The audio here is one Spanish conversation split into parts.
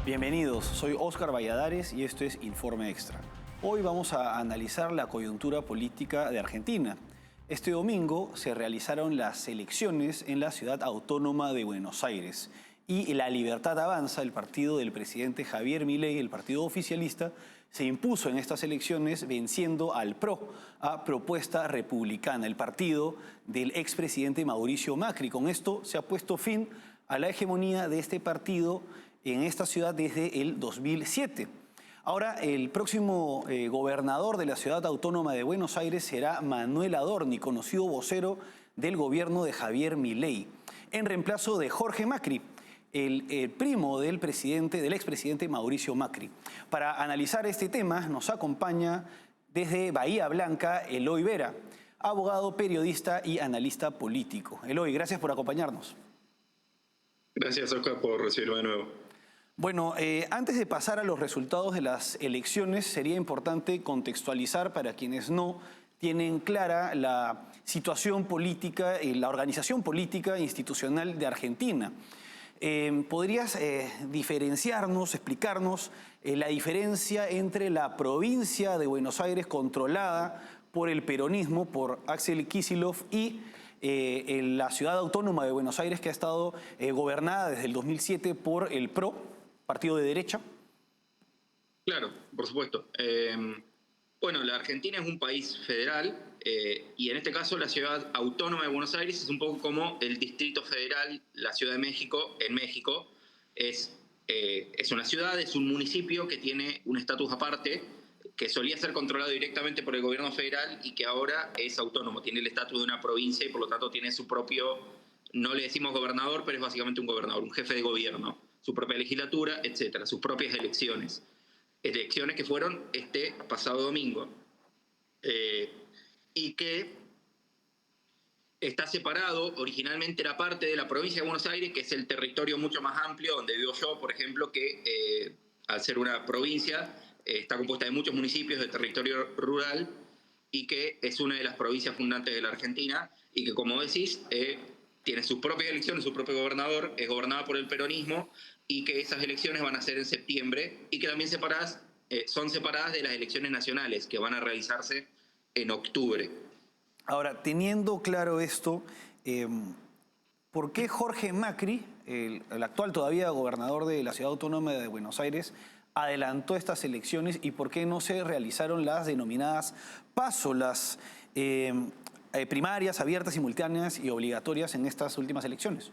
Bienvenidos, soy Óscar Valladares y esto es Informe Extra. Hoy vamos a analizar la coyuntura política de Argentina. Este domingo se realizaron las elecciones en la ciudad autónoma de Buenos Aires y La Libertad Avanza, el partido del presidente Javier Milei, el partido oficialista, se impuso en estas elecciones venciendo al PRO, a Propuesta Republicana, el partido del expresidente Mauricio Macri. Con esto se ha puesto fin a la hegemonía de este partido en esta ciudad desde el 2007. Ahora, el próximo gobernador de la ciudad autónoma de Buenos Aires será Manuel Adorni, conocido vocero del gobierno de Javier Milei, en reemplazo de Jorge Macri, el primo del expresidente Mauricio Macri. Para analizar este tema nos acompaña desde Bahía Blanca Eloy Vera, abogado, periodista y analista político. Eloy, gracias por acompañarnos. Gracias, Oscar, por recibirme de nuevo. Bueno, antes de pasar a los resultados de las elecciones, sería importante contextualizar para quienes no tienen clara la situación política y la organización política institucional de Argentina. ¿Podrías diferenciarnos, explicarnos la diferencia entre la provincia de Buenos Aires controlada por el peronismo, por Axel Kicillof, y la ciudad autónoma de Buenos Aires, que ha estado gobernada desde el 2007 por el PRO, partido de derecha? Claro, por supuesto. Bueno, la Argentina es un país federal y en este caso la ciudad autónoma de Buenos Aires es un poco como el Distrito Federal, la Ciudad de México en México. Es una ciudad, es un municipio que tiene un estatus aparte, que solía ser controlado directamente por el gobierno federal y que ahora es autónomo, tiene el estatus de una provincia y por lo tanto tiene su propio, no le decimos gobernador, pero es básicamente un gobernador, un jefe de gobierno, su propia legislatura, etcétera, sus propias elecciones. Elecciones que fueron este pasado domingo y que está separado, originalmente era parte de la provincia de Buenos Aires, que es el territorio mucho más amplio, donde vivo yo, por ejemplo, que al ser una provincia está compuesta de muchos municipios de territorio rural y que es una de las provincias fundantes de la Argentina y que, como decís, tiene sus propias elecciones, su propio gobernador, es gobernada por el peronismo y que esas elecciones van a ser en septiembre y que también son separadas de las elecciones nacionales que van a realizarse en octubre. Ahora, teniendo claro esto, ¿por qué Jorge Macri, el actual todavía gobernador de la ciudad autónoma de Buenos Aires, adelantó estas elecciones y por qué no se realizaron las denominadas PASO, las primarias abiertas, simultáneas y obligatorias en estas últimas elecciones?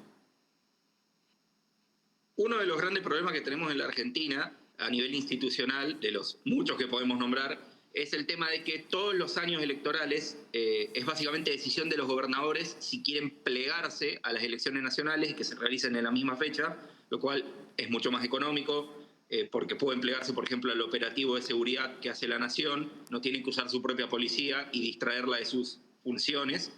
Uno de los grandes problemas que tenemos en la Argentina a nivel institucional, de los muchos que podemos nombrar, es el tema de que todos los años electorales es básicamente decisión de los gobernadores si quieren plegarse a las elecciones nacionales que se realicen en la misma fecha, lo cual es mucho más económico porque pueden plegarse, por ejemplo, al operativo de seguridad que hace la Nación, no tienen que usar su propia policía y distraerla de sus funciones.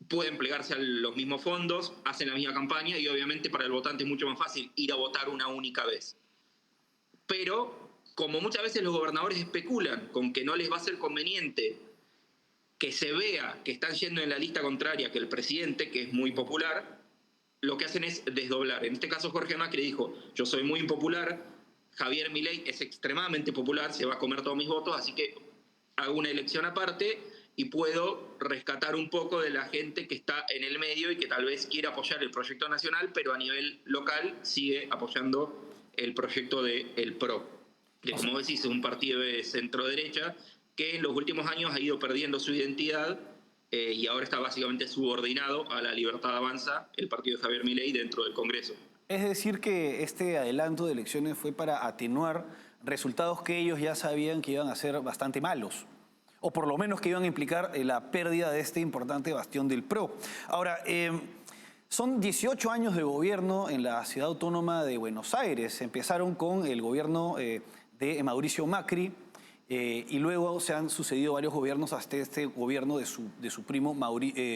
Pueden plegarse a los mismos fondos, hacen la misma campaña y obviamente para el votante es mucho más fácil ir a votar una única vez. Pero como muchas veces los gobernadores especulan con que no les va a ser conveniente que se vea que están yendo en la lista contraria que el presidente, que es muy popular, lo que hacen es desdoblar. En este caso Jorge Macri dijo, yo soy muy impopular, Javier Milei es extremadamente popular, se va a comer todos mis votos, así que hago una elección aparte y puedo rescatar un poco de la gente que está en el medio y que tal vez quiera apoyar el proyecto nacional, pero a nivel local sigue apoyando el proyecto del PRO, que como decís es un partido de centro-derecha que en los últimos años ha ido perdiendo su identidad y ahora está básicamente subordinado a La Libertad Avanza, el partido de Javier Milei, dentro del Congreso. Es decir que este adelanto de elecciones fue para atenuar resultados que ellos ya sabían que iban a ser bastante malos, o por lo menos que iban a implicar la pérdida de este importante bastión del PRO. Ahora, son 18 años de gobierno en la ciudad autónoma de Buenos Aires. Empezaron con el gobierno de Mauricio Macri y luego se han sucedido varios gobiernos hasta este gobierno de su primo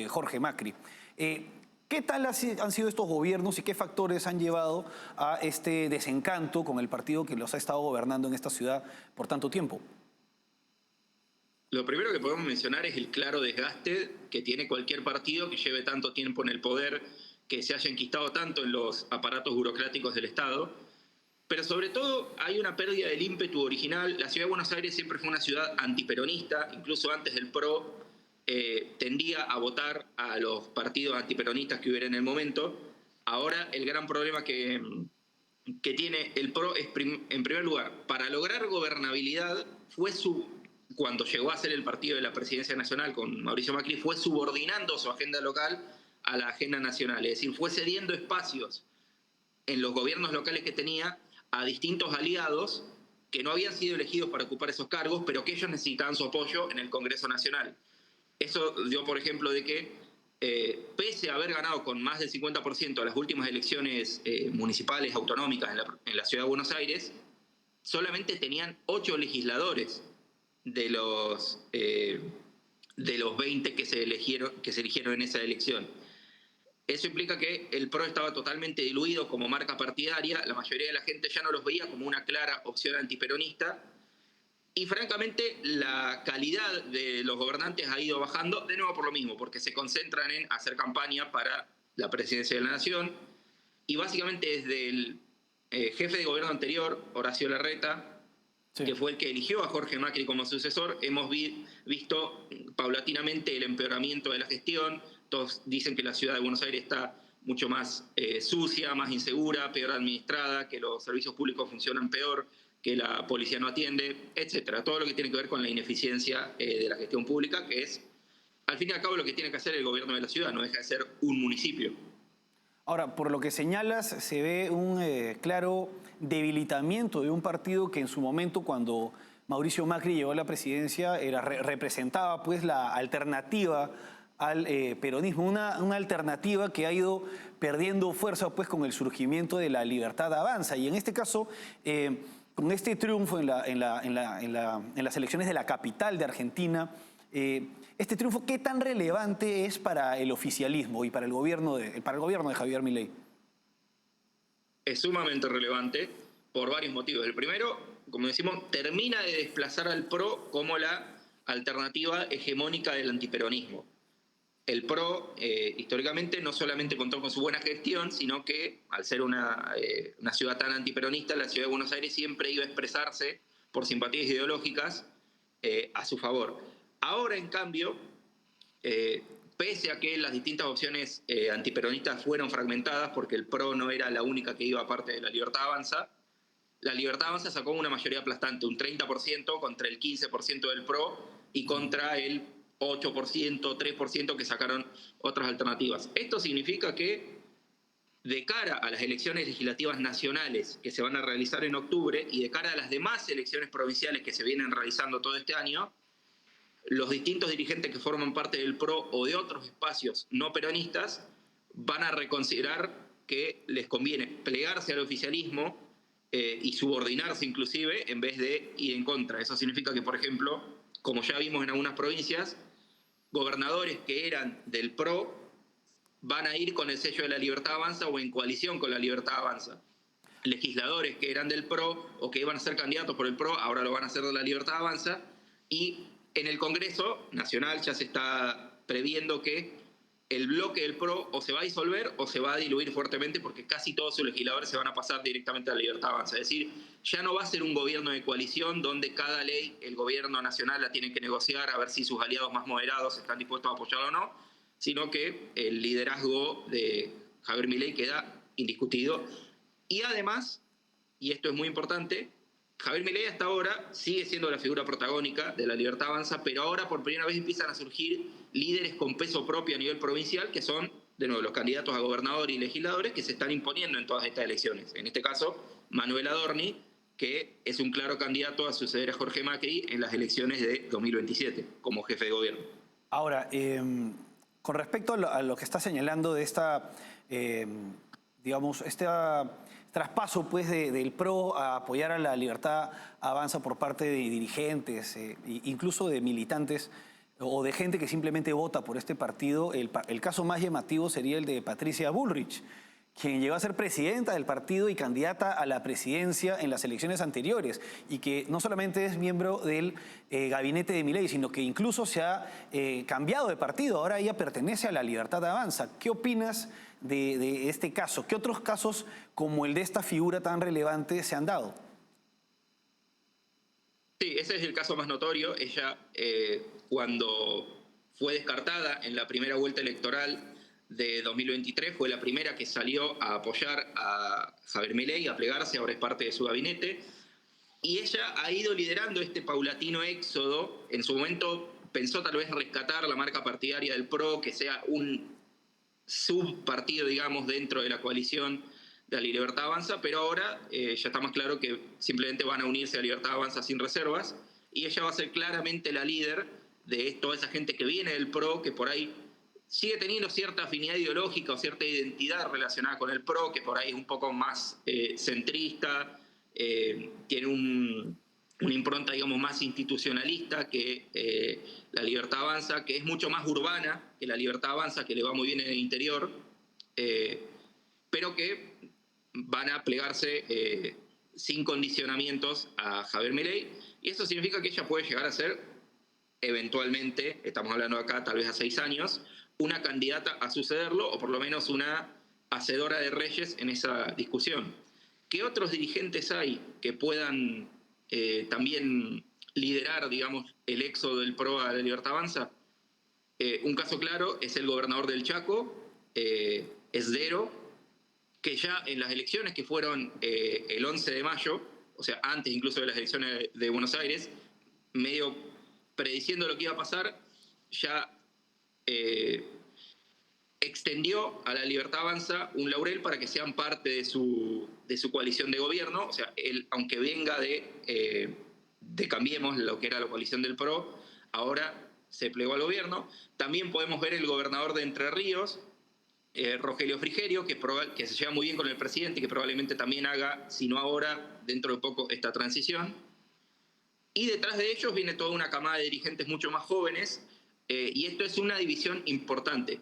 Jorge Macri. ¿Qué tal han sido estos gobiernos y qué factores han llevado a este desencanto con el partido que los ha estado gobernando en esta ciudad por tanto tiempo? Lo primero que podemos mencionar es el claro desgaste que tiene cualquier partido que lleve tanto tiempo en el poder, que se haya enquistado tanto en los aparatos burocráticos del Estado, pero sobre todo hay una pérdida del ímpetu original. La ciudad de Buenos Aires siempre fue una ciudad antiperonista, incluso antes del PRO tendía a votar a los partidos antiperonistas que hubiera en el momento. Ahora el gran problema que tiene el PRO es, en primer lugar, para lograr gobernabilidad, cuando llegó a ser el partido de la presidencia nacional con Mauricio Macri, fue subordinando su agenda local a la agenda nacional, es decir, fue cediendo espacios en los gobiernos locales que tenía a distintos aliados que no habían sido elegidos para ocupar esos cargos, pero que ellos necesitaban su apoyo en el Congreso Nacional. Eso dio, por ejemplo, de que, pese a haber ganado con más del 50% las últimas elecciones municipales, autonómicas en la Ciudad de Buenos Aires, solamente tenían 8 legisladores de los 20 que se eligieron en esa elección. Eso implica que el PRO estaba totalmente diluido como marca partidaria, la mayoría de la gente ya no los veía como una clara opción antiperonista, y francamente la calidad de los gobernantes ha ido bajando, de nuevo por lo mismo, porque se concentran en hacer campaña para la presidencia de la Nación, y básicamente desde el jefe de gobierno anterior, Horacio Larreta, sí, que fue el que eligió a Jorge Macri como sucesor, hemos visto paulatinamente el empeoramiento de la gestión. Todos dicen que la ciudad de Buenos Aires está mucho más sucia, más insegura, peor administrada, que los servicios públicos funcionan peor, que la policía no atiende, etcétera. Todo lo que tiene que ver con la ineficiencia de la gestión pública, que es, al fin y al cabo, lo que tiene que hacer el gobierno de la ciudad, no deja de ser un municipio. Ahora, por lo que señalas, se ve un claro debilitamiento de un partido que en su momento, cuando Mauricio Macri llegó a la presidencia, representaba pues la alternativa al peronismo, una alternativa que ha ido perdiendo fuerza pues con el surgimiento de la Libertad Avanza. Y en este caso, con este triunfo en las elecciones de la capital de Argentina, este triunfo, ¿qué tan relevante es para el oficialismo y para el gobierno de Javier Milei? Es sumamente relevante por varios motivos. El primero, como decimos, termina de desplazar al PRO como la alternativa hegemónica del antiperonismo. El PRO, históricamente, no solamente contó con su buena gestión, sino que, al ser una ciudad tan antiperonista, la ciudad de Buenos Aires siempre iba a expresarse por simpatías ideológicas a su favor. Ahora, en cambio, pese a que las distintas opciones antiperonistas fueron fragmentadas, porque el PRO no era la única que iba aparte de la Libertad Avanza, la Libertad Avanza sacó una mayoría aplastante, un 30% contra el 15% del PRO y contra el 8%, 3% que sacaron otras alternativas. Esto significa que, de cara a las elecciones legislativas nacionales que se van a realizar en octubre y de cara a las demás elecciones provinciales que se vienen realizando todo este año, los distintos dirigentes que forman parte del PRO o de otros espacios no peronistas van a reconsiderar que les conviene plegarse al oficialismo y subordinarse inclusive en vez de ir en contra. Eso significa que, por ejemplo, como ya vimos en algunas provincias, gobernadores que eran del PRO van a ir con el sello de la Libertad Avanza o en coalición con la Libertad Avanza. Legisladores que eran del PRO o que iban a ser candidatos por el PRO, ahora lo van a hacer de la Libertad Avanza. Y en el Congreso Nacional ya se está previendo que el bloque del PRO o se va a disolver o se va a diluir fuertemente, porque casi todos sus legisladores se van a pasar directamente a la Libertad Avanza. Es decir, ya no va a ser un gobierno de coalición donde cada ley el gobierno nacional la tiene que negociar a ver si sus aliados más moderados están dispuestos a apoyarlo o no, sino que el liderazgo de Javier Milei queda indiscutido. Y además, y esto es muy importante, Javier Milei hasta ahora sigue siendo la figura protagónica de la Libertad Avanza, pero ahora por primera vez empiezan a surgir líderes con peso propio a nivel provincial, que son, de nuevo, los candidatos a gobernador y legisladores que se están imponiendo en todas estas elecciones. En este caso, Manuel Adorni, que es un claro candidato a suceder a Jorge Macri en las elecciones de 2027 como jefe de gobierno. Ahora, con respecto a lo que está señalando de esta, digamos, traspaso pues, del PRO a apoyar a la Libertad Avanza por parte de dirigentes, incluso de militantes o de gente que simplemente vota por este partido, el caso más llamativo sería el de Patricia Bullrich, quien llegó a ser presidenta del partido y candidata a la presidencia en las elecciones anteriores, y que no solamente es miembro del gabinete de Milei, sino que incluso se ha cambiado de partido. Ahora ella pertenece a la Libertad Avanza. ¿Qué opinas de este caso? ¿Qué otros casos como el de esta figura tan relevante se han dado? Sí, ese es el caso más notorio. Ella, cuando fue descartada en la primera vuelta electoral de 2023, fue la primera que salió a apoyar a Javier Milei, a plegarse, ahora es parte de su gabinete. Y ella ha ido liderando este paulatino éxodo. En su momento pensó tal vez rescatar la marca partidaria del PRO, que sea un subpartido, digamos, dentro de la coalición de la Libertad Avanza, pero ahora ya está más claro que simplemente van a unirse a Libertad Avanza sin reservas, y ella va a ser claramente la líder de toda esa gente que viene del PRO, que por ahí sigue teniendo cierta afinidad ideológica o cierta identidad relacionada con el PRO, que por ahí es un poco más centrista, tiene una impronta, digamos, más institucionalista que la Libertad Avanza, que es mucho más urbana que la Libertad Avanza, que le va muy bien en el interior, pero que van a plegarse sin condicionamientos a Javier Milei, y eso significa que ella puede llegar a ser, eventualmente, estamos hablando acá tal vez a 6 años, una candidata a sucederlo, o por lo menos una hacedora de reyes en esa discusión. ¿Qué otros dirigentes hay que puedan también liderar, digamos, el éxodo del PRO a la Libertad Avanza? Un caso claro es el gobernador del Chaco, Esdero, que ya en las elecciones que fueron el 11 de mayo, o sea, antes incluso de las elecciones de Buenos Aires, medio prediciendo lo que iba a pasar, ya extendió a la Libertad Avanza un laurel para que sean parte de su coalición de gobierno. O sea, él, aunque venga de Cambiemos, lo que era la coalición del PRO, ahora se plegó al gobierno. También podemos ver el gobernador de Entre Ríos, Rogelio Frigerio, que se lleva muy bien con el presidente y que probablemente también haga, si no ahora, dentro de poco, esta transición. Y detrás de ellos viene toda una camada de dirigentes mucho más jóvenes, y esto es una división importante.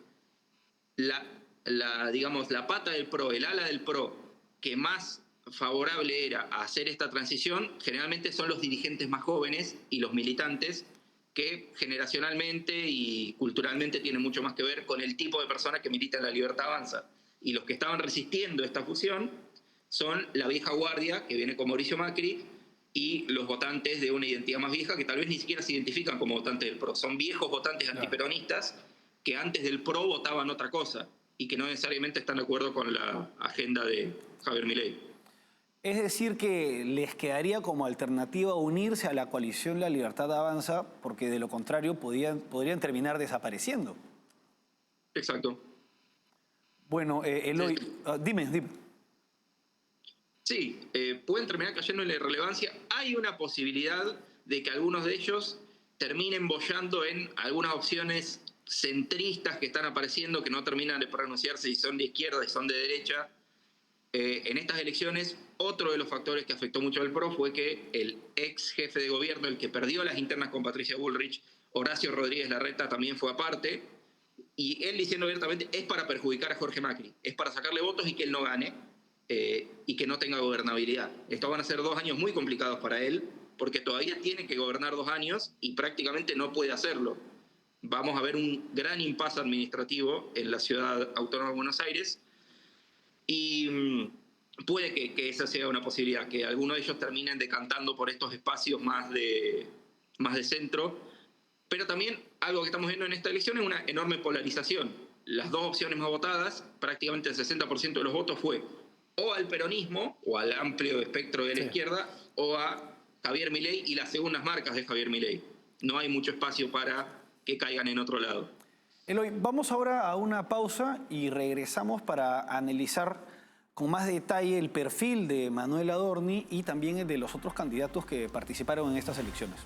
Digamos, la pata del PRO, el ala del PRO, que más favorable era a hacer esta transición, generalmente son los dirigentes más jóvenes y los militantes, que generacionalmente y culturalmente tienen mucho más que ver con el tipo de personas que militan la Libertad Avanza. Y los que estaban resistiendo esta fusión son la vieja guardia, que viene con Mauricio Macri, y los votantes de una identidad más vieja, que tal vez ni siquiera se identifican como votantes del PRO. Son viejos votantes antiperonistas que antes del PRO votaban otra cosa y que no necesariamente están de acuerdo con la agenda de Javier Milei. Es decir, que les quedaría como alternativa unirse a la coalición La Libertad Avanza, porque de lo contrario podrían terminar desapareciendo. Exacto. Bueno, Eloy, dime. Sí, pueden terminar cayendo en la irrelevancia. Hay una posibilidad de que algunos de ellos terminen boyando en algunas opciones centristas que están apareciendo, que no terminan de pronunciarse si son de izquierda, si son de derecha. En estas elecciones, otro de los factores que afectó mucho al PRO fue que el ex jefe de gobierno, el que perdió las internas con Patricia Bullrich, Horacio Rodríguez Larreta, también fue aparte, y él diciendo abiertamente, es para perjudicar a Jorge Macri, es para sacarle votos y que él no gane, y que no tenga gobernabilidad. Estos van a ser 2 años muy complicados para él, porque todavía tiene que gobernar 2 años y prácticamente no puede hacerlo. Vamos a ver un gran impasse administrativo en la ciudad autónoma de Buenos Aires, y puede que esa sea una posibilidad, que algunos de ellos terminen decantando por estos espacios más de centro. Pero también algo que estamos viendo en esta elección es una enorme polarización. Las dos opciones más votadas, prácticamente el 60% de los votos fue o al peronismo, o al amplio espectro de la izquierda, o a Javier Milei y las segundas marcas de Javier Milei. No hay mucho espacio para que caigan en otro lado. Eloy, vamos ahora a una pausa y regresamos para analizar con más detalle el perfil de Manuel Adorni y también el de los otros candidatos que participaron en estas elecciones.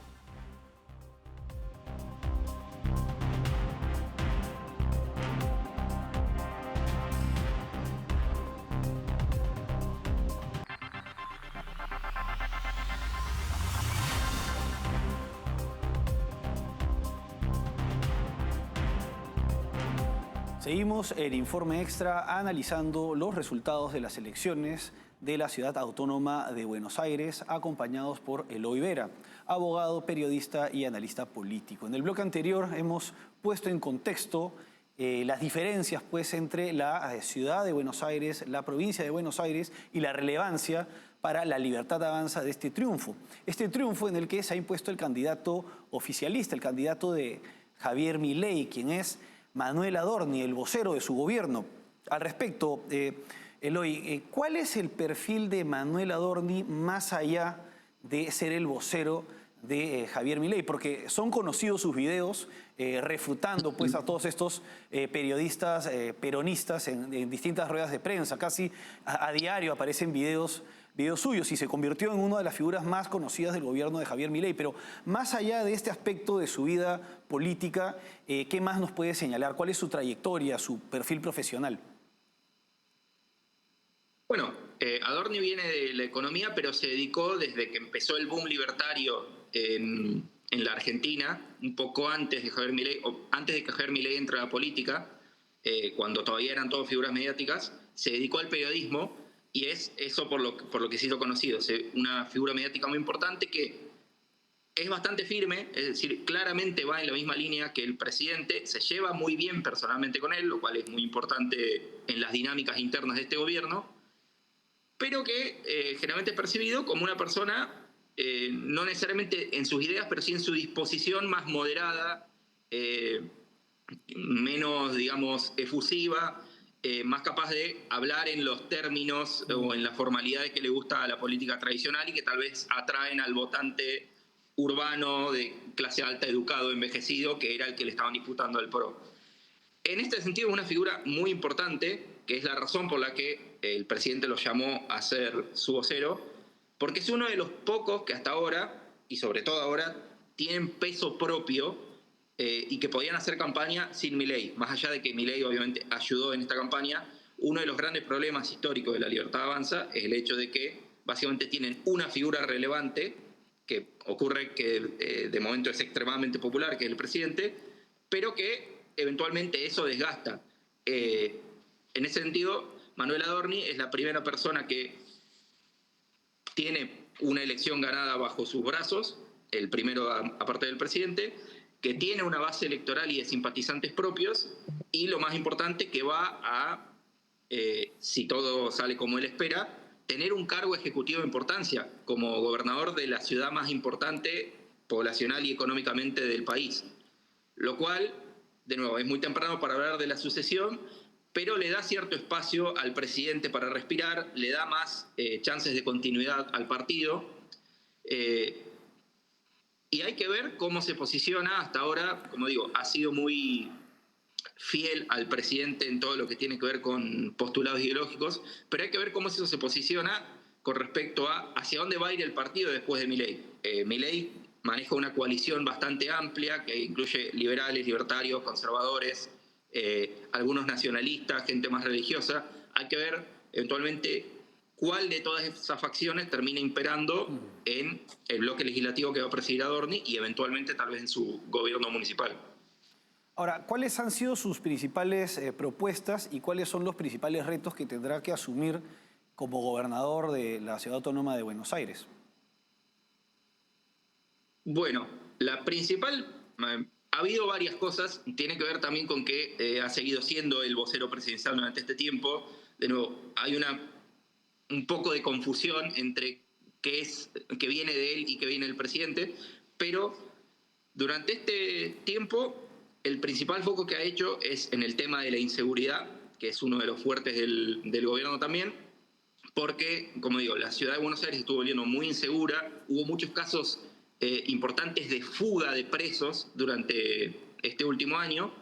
Seguimos el informe extra analizando los resultados de las elecciones de la Ciudad Autónoma de Buenos Aires, acompañados por Eloy Vera, abogado, periodista y analista político. En el bloque anterior hemos puesto en contexto las diferencias pues, entre la ciudad de Buenos Aires, la provincia de Buenos Aires y la relevancia para la Libertad Avanza de este triunfo. Este triunfo en el que se ha impuesto el candidato oficialista, el candidato de Javier Milei, quien es Manuel Adorni, el vocero de su gobierno. Al respecto, Eloy, ¿cuál es el perfil de Manuel Adorni más allá de ser el vocero de Javier Milei? Porque son conocidos sus videos refutando pues, a todos estos periodistas peronistas en distintas ruedas de prensa. Casi a diario aparecen videos suyos y se convirtió en una de las figuras más conocidas del gobierno de Javier Milei. Pero más allá de este aspecto de su vida política, ¿qué más nos puede señalar? ¿Cuál es su trayectoria, su perfil profesional? Bueno, Adorni viene de la economía, pero se dedicó desde que empezó el boom libertario en la Argentina, un poco antes de Javier Milei, o antes de que Javier Milei entre a la política, cuando todavía eran todas figuras mediáticas, se dedicó al periodismo y es eso por lo que se hizo conocido. Una figura mediática muy importante que es bastante firme, es decir, claramente va en la misma línea que el presidente, se lleva muy bien personalmente con él, lo cual es muy importante en las dinámicas internas de este gobierno, pero que generalmente es percibido como una persona, no necesariamente en sus ideas, pero sí en su disposición más moderada, menos, digamos, efusiva, más capaz de hablar en los términos o en las formalidades que le gusta a la política tradicional y que tal vez atraen al votante urbano de clase alta, educado, envejecido, que era el que le estaban disputando al PRO. En este sentido es una figura muy importante, que es la razón por la que el presidente lo llamó a ser su vocero, porque es uno de los pocos que hasta ahora, y sobre todo ahora, tienen peso propio y que podían hacer campaña sin Milei. Más allá de que Milei obviamente ayudó en esta campaña, uno de los grandes problemas históricos de la Libertad Avanza es el hecho de que básicamente tienen una figura relevante, que ocurre que de momento es extremadamente popular, que es el presidente, pero que eventualmente eso desgasta. En ese sentido, Manuel Adorni es la primera persona que tiene una elección ganada bajo sus brazos, el primero aparte del presidente, que tiene una base electoral y de simpatizantes propios, y lo más importante, que va a, si todo sale como él espera, tener un cargo ejecutivo de importancia como gobernador de la ciudad más importante poblacional y económicamente del país. Lo cual, de nuevo, es muy temprano para hablar de la sucesión, pero le da cierto espacio al presidente para respirar, le da más chances de continuidad al partido. Y hay que ver cómo se posiciona. Hasta ahora, como digo, ha sido muy fiel al presidente en todo lo que tiene que ver con postulados ideológicos, pero hay que ver cómo eso se posiciona con respecto a hacia dónde va a ir el partido después de Milei. Milei maneja una coalición bastante amplia que incluye liberales, libertarios, conservadores, algunos nacionalistas, gente más religiosa. Hay que ver eventualmente cuál de todas esas facciones termina imperando en el bloque legislativo que va a presidir Adorni y eventualmente tal vez en su gobierno municipal. Ahora, ¿cuáles han sido sus principales propuestas y cuáles son los principales retos que tendrá que asumir como gobernador de la Ciudad Autónoma de Buenos Aires? Bueno, la principal, ha habido varias cosas, tiene que ver también con que ha seguido siendo el vocero presidencial durante este tiempo. De nuevo, hay un poco de confusión entre qué viene de él y qué viene del presidente, pero durante este tiempo el principal foco que ha hecho es en el tema de la inseguridad, que es uno de los fuertes del gobierno también, porque, como digo, la ciudad de Buenos Aires estuvo volviendo muy insegura, hubo muchos casos importantes de fuga de presos durante este último año,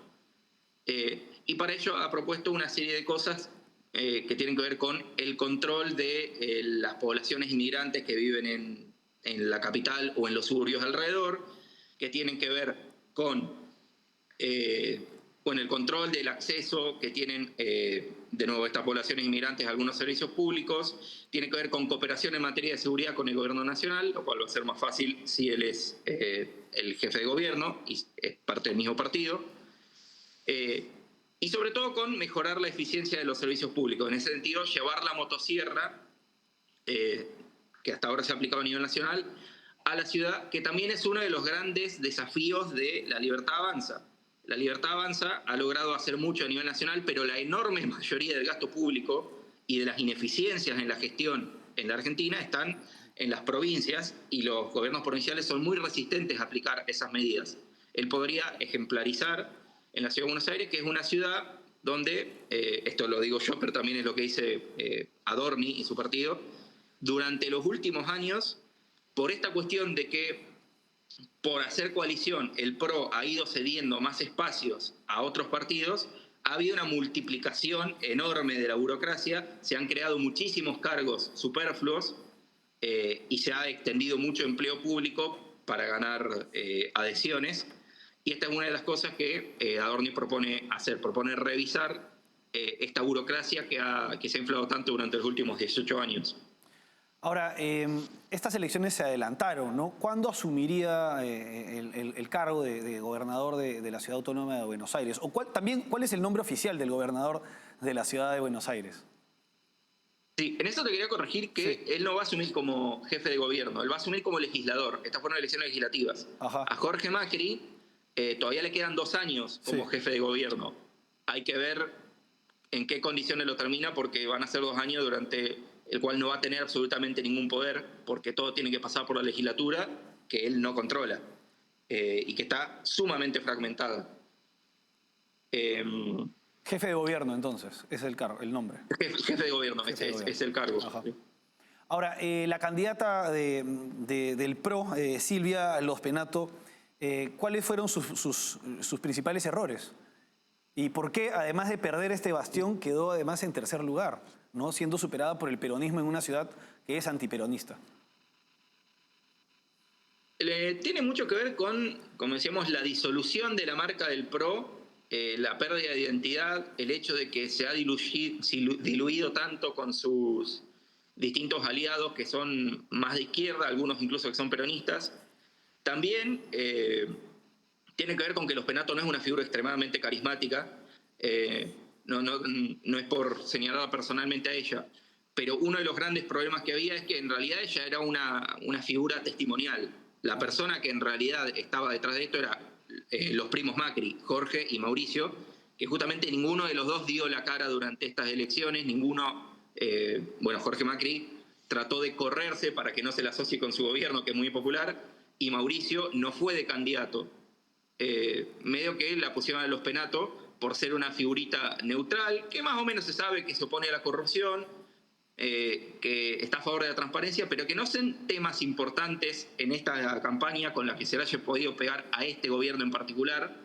y para ello ha propuesto una serie de cosas que tienen que ver con el control de las poblaciones inmigrantes que viven en la capital o en los suburbios alrededor, que tienen que ver con el control del acceso que tienen, de nuevo, estas poblaciones inmigrantes a algunos servicios públicos, tiene que ver con cooperación en materia de seguridad con el gobierno nacional, lo cual va a ser más fácil si él es el jefe de gobierno y es parte del mismo partido, y sobre todo con mejorar la eficiencia de los servicios públicos. En ese sentido, llevar la motosierra, que hasta ahora se ha aplicado a nivel nacional, a la ciudad, que también es uno de los grandes desafíos de la Libertad Avanza. La Libertad Avanza ha logrado hacer mucho a nivel nacional, pero la enorme mayoría del gasto público y de las ineficiencias en la gestión en la Argentina están en las provincias, y los gobiernos provinciales son muy resistentes a aplicar esas medidas. Él podría ejemplarizar en la Ciudad de Buenos Aires, que es una ciudad donde, esto lo digo yo, pero también es lo que dice Adorni y su partido, durante los últimos años, por esta cuestión de que por hacer coalición el PRO ha ido cediendo más espacios a otros partidos, ha habido una multiplicación enorme de la burocracia, se han creado muchísimos cargos superfluos y se ha extendido mucho empleo público para ganar adhesiones. Y esta es una de las cosas que Adorni propone hacer, propone revisar esta burocracia que se ha inflado tanto durante los últimos 18 años. Ahora, estas elecciones se adelantaron, ¿no? ¿Cuándo asumiría el cargo de gobernador de la Ciudad Autónoma de Buenos Aires? O ¿cuál es el nombre oficial del gobernador de la Ciudad de Buenos Aires? Sí, en eso te quería corregir que él no va a asumir como jefe de gobierno, él va a asumir como legislador. Estas fueron elecciones legislativas. Ajá. A Jorge Macri todavía le quedan 2 años como jefe de gobierno. Hay que ver en qué condiciones lo termina, porque van a ser 2 años durante el cual no va a tener absolutamente ningún poder, porque todo tiene que pasar por la legislatura, que él no controla, y que está sumamente fragmentada. Jefe de gobierno, entonces, es el nombre. Jefe de gobierno, es el cargo. Sí. Ahora, la candidata del PRO, Silvia Lospenato, ¿cuáles fueron sus principales errores? ¿Y por qué, además de perder este bastión, quedó además en tercer lugar, ¿no? Siendo superada por el peronismo en una ciudad que es antiperonista? Tiene mucho que ver con, como decíamos, la disolución de la marca del PRO, la pérdida de identidad, el hecho de que se ha diluido tanto con sus distintos aliados que son más de izquierda, algunos incluso que son peronistas. También tiene que ver con que Lospenato no es una figura extremadamente carismática, no es por señalarla personalmente a ella, pero uno de los grandes problemas que había es que en realidad ella era una figura testimonial. La persona que en realidad estaba detrás de esto era los primos Macri, Jorge y Mauricio, que justamente ninguno de los dos dio la cara durante estas elecciones, Jorge Macri trató de correrse para que no se le asocie con su gobierno, que es muy popular, y Mauricio no fue de candidato. Medio que la pusieron a Lospenato por ser una figurita neutral, que más o menos se sabe que se opone a la corrupción, que está a favor de la transparencia, pero que no son temas importantes en esta campaña con la que se le haya podido pegar a este gobierno en particular,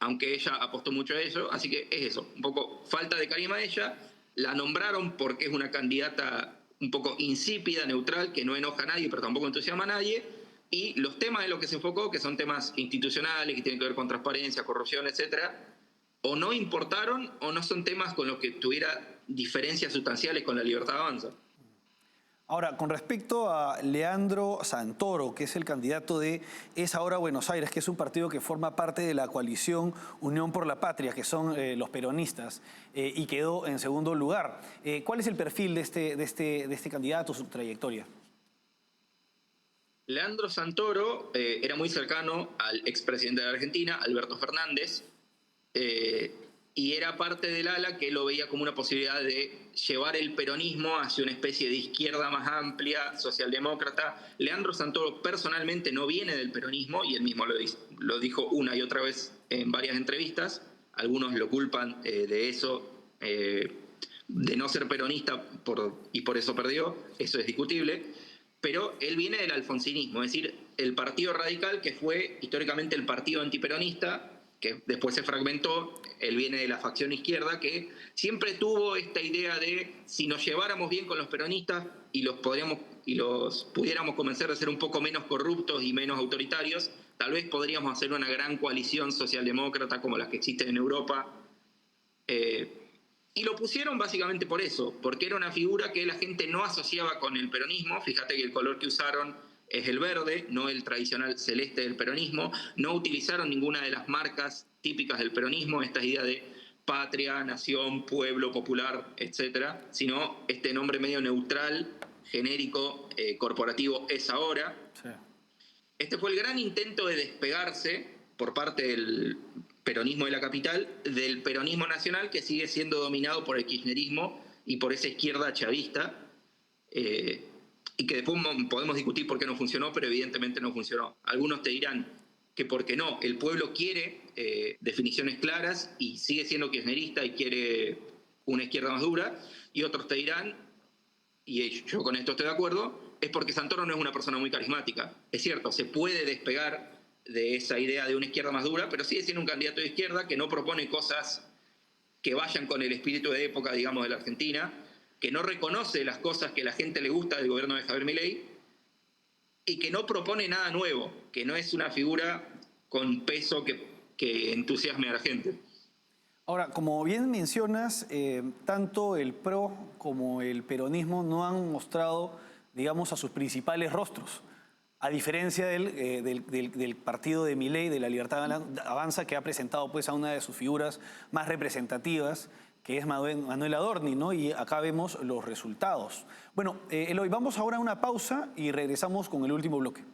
aunque ella apostó mucho a eso. Así que es eso, un poco falta de carisma de ella. La nombraron porque es una candidata un poco insípida, neutral, que no enoja a nadie, pero tampoco entusiasma a nadie. Y los temas en los que se enfocó, que son temas institucionales, que tienen que ver con transparencia, corrupción, etcétera, o no importaron o no son temas con los que tuviera diferencias sustanciales con la Libertad Avanza. Ahora, con respecto a Leandro Santoro, que es el candidato de Es Ahora Buenos Aires, que es un partido que forma parte de la coalición Unión por la Patria, que son los peronistas, y quedó en segundo lugar. ¿Cuál es el perfil de este candidato, su trayectoria? Leandro Santoro era muy cercano al expresidente de la Argentina, Alberto Fernández, y era parte del ala que lo veía como una posibilidad de llevar el peronismo hacia una especie de izquierda más amplia, socialdemócrata. Leandro Santoro personalmente no viene del peronismo, y él mismo lo dijo una y otra vez en varias entrevistas. Algunos lo culpan de eso, de no ser peronista y por eso perdió. Eso es discutible. Pero él viene del alfonsinismo, es decir, el Partido Radical, que fue históricamente el partido antiperonista, que después se fragmentó. Él viene de la facción izquierda, que siempre tuvo esta idea de si nos lleváramos bien con los peronistas y los pudiéramos convencer de ser un poco menos corruptos y menos autoritarios, tal vez podríamos hacer una gran coalición socialdemócrata como las que existen en Europa. Y lo pusieron básicamente por eso, porque era una figura que la gente no asociaba con el peronismo. Fíjate que el color que usaron es el verde, no el tradicional celeste del peronismo. No utilizaron ninguna de las marcas típicas del peronismo, esta idea de patria, nación, pueblo, popular, etcétera, sino este nombre medio neutral, genérico, corporativo, Es Ahora. Sí. Este fue el gran intento de despegarse, por parte del peronismo de la capital, del peronismo nacional, que sigue siendo dominado por el kirchnerismo y por esa izquierda chavista, y que después podemos discutir por qué no funcionó, pero evidentemente no funcionó. Algunos te dirán que porque no, el pueblo quiere definiciones claras y sigue siendo kirchnerista y quiere una izquierda más dura, y otros te dirán, y yo con esto estoy de acuerdo, es porque Santoro no es una persona muy carismática. Es cierto, se puede despegar de esa idea de una izquierda más dura, pero sigue siendo un candidato de izquierda que no propone cosas que vayan con el espíritu de época, digamos, de la Argentina, que no reconoce las cosas que a la gente le gusta del gobierno de Javier Milei y que no propone nada nuevo, que no es una figura con peso que entusiasme a la gente. Ahora, como bien mencionas, tanto el PRO como el peronismo no han mostrado, digamos, a sus principales rostros. A diferencia del partido de Milei, de la Libertad Avanza, que ha presentado pues, a una de sus figuras más representativas, que es Manuel Adorni, ¿no? Y acá vemos los resultados. Bueno, Eloy, vamos ahora a una pausa y regresamos con el último bloque.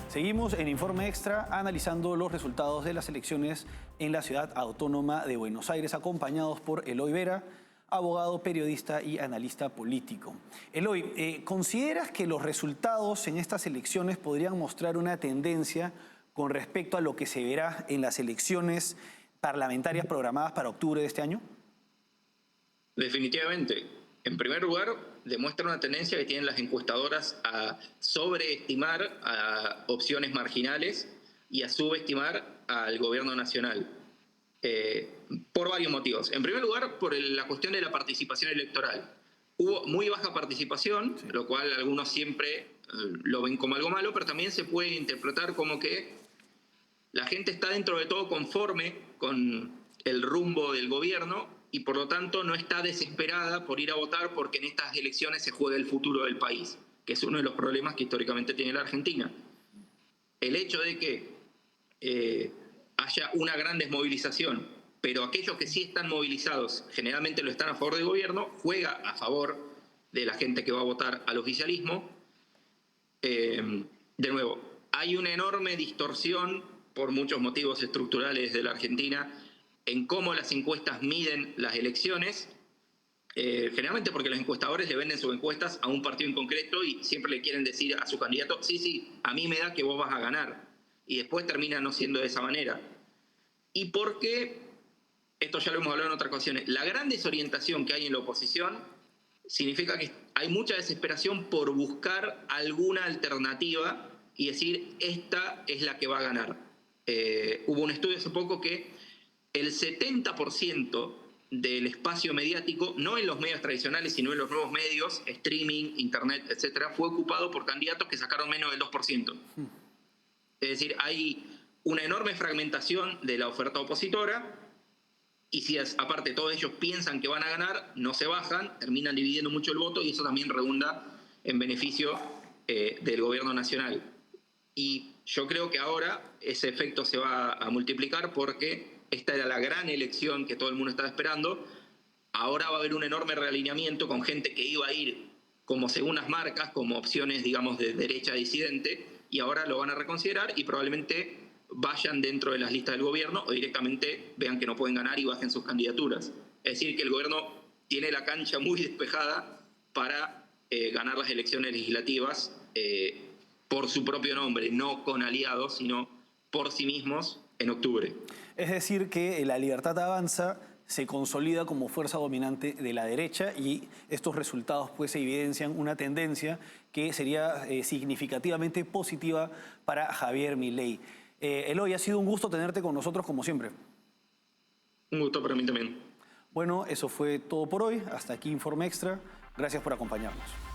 Seguimos en Informe Extra analizando los resultados de las elecciones en la Ciudad Autónoma de Buenos Aires, acompañados por Eloy Vera, abogado, periodista y analista político. Eloy, ¿consideras que los resultados en estas elecciones podrían mostrar una tendencia con respecto a lo que se verá en las elecciones parlamentarias programadas para octubre de este año? Definitivamente. En primer lugar, demuestra una tendencia que tienen las encuestadoras a sobreestimar a opciones marginales y a subestimar al gobierno nacional, por varios motivos. En primer lugar, por la cuestión de la participación electoral. Hubo muy baja participación, sí, lo cual algunos siempre lo ven como algo malo, pero también se puede interpretar como que la gente está dentro de todo conforme con el rumbo del gobierno y por lo tanto no está desesperada por ir a votar porque en estas elecciones se juega el futuro del país, que es uno de los problemas que históricamente tiene la Argentina. El hecho de que haya una gran desmovilización, pero aquellos que sí están movilizados generalmente lo están a favor del gobierno, juega a favor de la gente que va a votar al oficialismo. De nuevo, hay una enorme distorsión por muchos motivos estructurales de la Argentina en cómo las encuestas miden las elecciones, generalmente porque los encuestadores le venden sus encuestas a un partido en concreto y siempre le quieren decir a su candidato, sí, a mí me da que vos vas a ganar, y después termina no siendo de esa manera. Y porque, esto ya lo hemos hablado en otras ocasiones, la gran desorientación que hay en la oposición significa que hay mucha desesperación por buscar alguna alternativa y decir, esta es la que va a ganar. Hubo un estudio hace poco que el 70% del espacio mediático, no en los medios tradicionales, sino en los nuevos medios, streaming, internet, etcétera, fue ocupado por candidatos que sacaron menos del 2%. Es decir, hay una enorme fragmentación de la oferta opositora y si aparte todos ellos piensan que van a ganar, no se bajan, terminan dividiendo mucho el voto y eso también redunda en beneficio del gobierno nacional. Y yo creo que ahora ese efecto se va a multiplicar porque esta era la gran elección que todo el mundo estaba esperando. Ahora va a haber un enorme realineamiento con gente que iba a ir como segundas marcas, como opciones, digamos, de derecha disidente, y ahora lo van a reconsiderar y probablemente vayan dentro de las listas del gobierno o directamente vean que no pueden ganar y bajen sus candidaturas. Es decir, que el gobierno tiene la cancha muy despejada para ganar las elecciones legislativas por su propio nombre, no con aliados, sino por sí mismos en octubre. Es decir, que la Libertad Avanza se consolida como fuerza dominante de la derecha y estos resultados pues evidencian una tendencia que sería significativamente positiva para Javier Milei. Eloy, ha sido un gusto tenerte con nosotros como siempre. Un gusto para mí también. Bueno, eso fue todo por hoy. Hasta aquí Informe Extra. Gracias por acompañarnos.